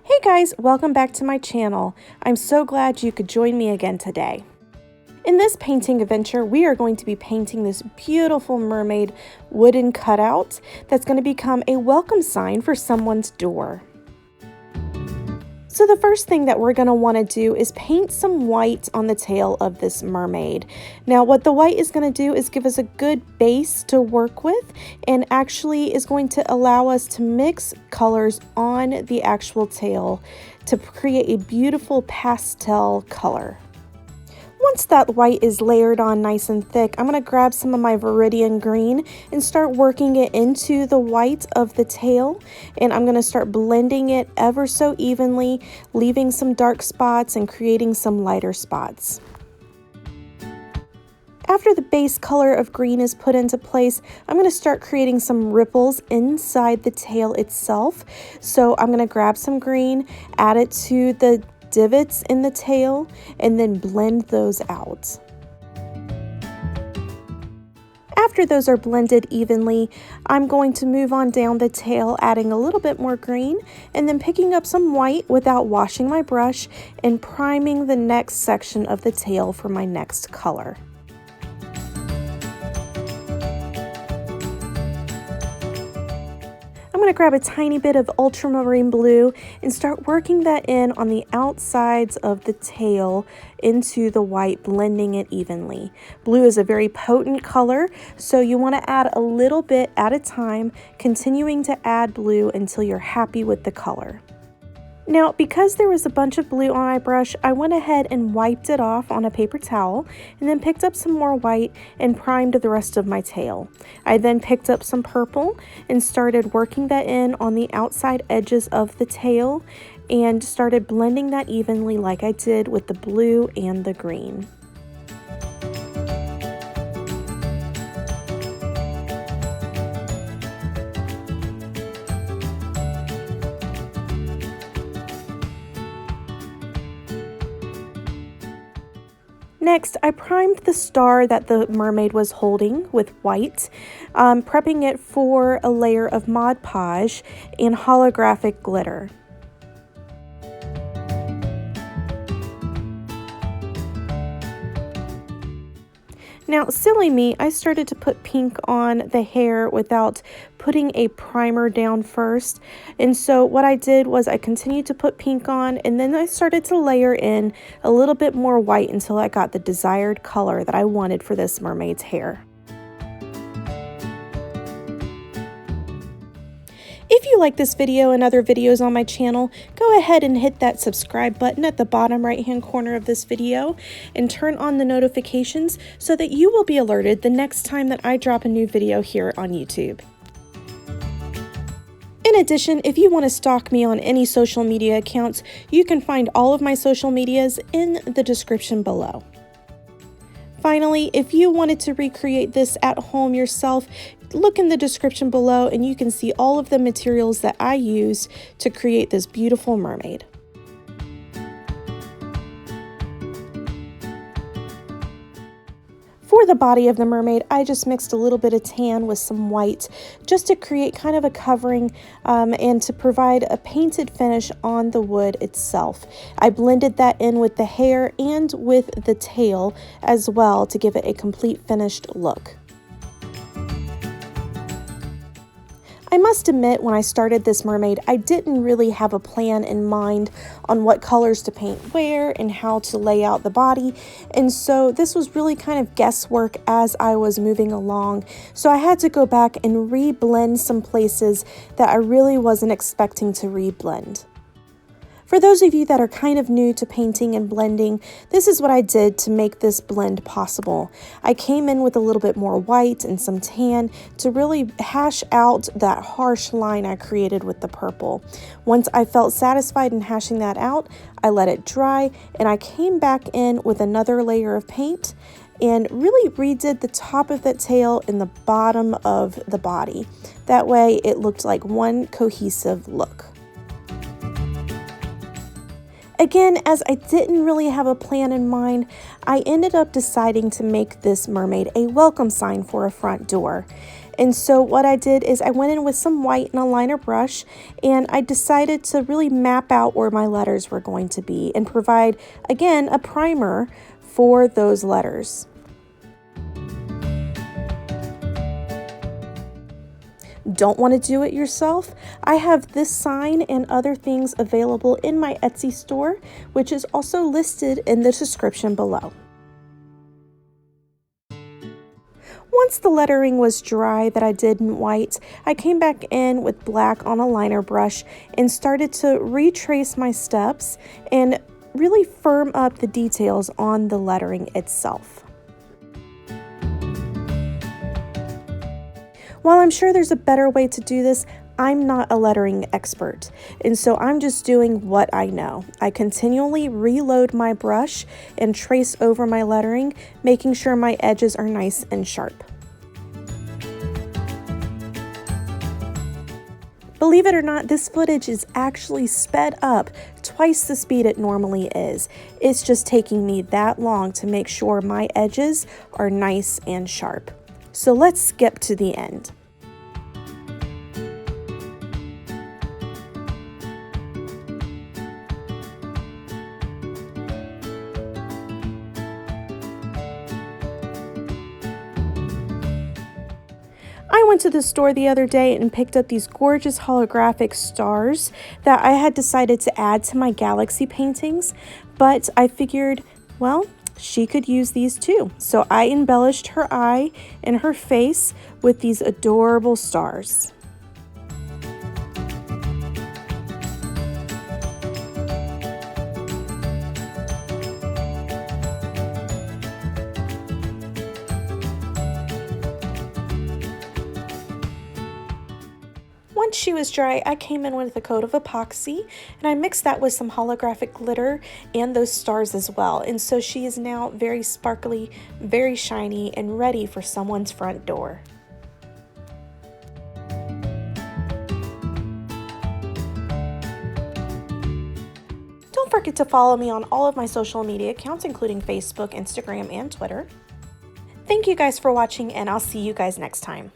Hey guys, welcome back to my channel. I'm so glad you could join me again today. In this painting adventure, we are going to be painting this beautiful mermaid wooden cutout that's going to become a welcome sign for someone's door. So the first thing that we're going to want to do is paint some white on the tail of this mermaid. Now what the white is going to do is give us a good base to work with and actually is going to allow us to mix colors on the actual tail to create a beautiful pastel color. Once that white is layered on nice and thick, I'm going to grab some of my Viridian green and start working it into the white of the tail. And I'm going to start blending it ever so evenly, leaving some dark spots and creating some lighter spots. After the base color of green is put into place, I'm going to start creating some ripples inside the tail itself. So I'm going to grab some green, add it to the divots in the tail, and then blend those out. After those are blended evenly, I'm going to move on down the tail, adding a little bit more green, and then picking up some white without washing my brush and priming the next section of the tail for my next color. I'm going to grab a tiny bit of ultramarine blue and start working that in on the outsides of the tail into the white, blending it evenly. Blue is a very potent color, so you want to add a little bit at a time, continuing to add blue until you're happy with the color. Now, because there was a bunch of blue on my brush, I went ahead and wiped it off on a paper towel and then picked up some more white and primed the rest of my tail. I then picked up some purple and started working that in on the outside edges of the tail and started blending that evenly like I did with the blue and the green. Next, I primed the star that the mermaid was holding with white, prepping it for a layer of Mod Podge and holographic glitter. Now, silly me, I started to put pink on the hair without putting a primer down first. And so what I did was I continued to put pink on, and then I started to layer in a little bit more white until I got the desired color that I wanted for this mermaid's hair. If you like this video and other videos on my channel, go ahead and hit that subscribe button at the bottom right hand corner of this video and turn on the notifications so that you will be alerted the next time that I drop a new video here on YouTube. In addition, if you want to stalk me on any social media accounts, you can find all of my social medias in the description below. Finally, if you wanted to recreate this at home yourself, look in the description below and you can see all of the materials that I used to create this beautiful mermaid. For the body of the mermaid, I just mixed a little bit of tan with some white just to create kind of a covering and to provide a painted finish on the wood itself. I blended that in with the hair and with the tail as well to give it a complete finished look. I must admit, when I started this mermaid, I didn't really have a plan in mind on what colors to paint where and how to lay out the body, and so this was really kind of guesswork as I was moving along, so I had to go back and re-blend some places that I really wasn't expecting to re-blend. For those of you that are kind of new to painting and blending, this is what I did to make this blend possible. I came in with a little bit more white and some tan to really hash out that harsh line I created with the purple. Once I felt satisfied in hashing that out, I let it dry and I came back in with another layer of paint and really redid the top of that tail and the bottom of the body. That way it looked like one cohesive look. Again, as I didn't really have a plan in mind, I ended up deciding to make this mermaid a welcome sign for a front door. And so what I did is I went in with some white and a liner brush, and I decided to really map out where my letters were going to be and provide, again, a primer for those letters. Don't want to do it yourself? I have this sign and other things available in my Etsy store, which is also listed in the description below. Once the lettering was dry that I did in white, I came back in with black on a liner brush and started to retrace my steps and really firm up the details on the lettering itself. While I'm sure there's a better way to do this, I'm not a lettering expert, and so I'm just doing what I know. I continually reload my brush and trace over my lettering, making sure my edges are nice and sharp. Believe it or not, this footage is actually sped up twice the speed it normally is. It's just taking me that long to make sure my edges are nice and sharp. So let's skip to the end. I went to the store the other day and picked up these gorgeous holographic stars that I had decided to add to my galaxy paintings, but I figured, well, she could use these too. So I embellished her eye and her face with these adorable stars. Once she was dry, I came in with a coat of epoxy and I mixed that with some holographic glitter and those stars as well. And so she is now very sparkly, very shiny, and ready for someone's front door. Don't forget to follow me on all of my social media accounts, including Facebook, Instagram, and Twitter. Thank you guys for watching, and I'll see you guys next time.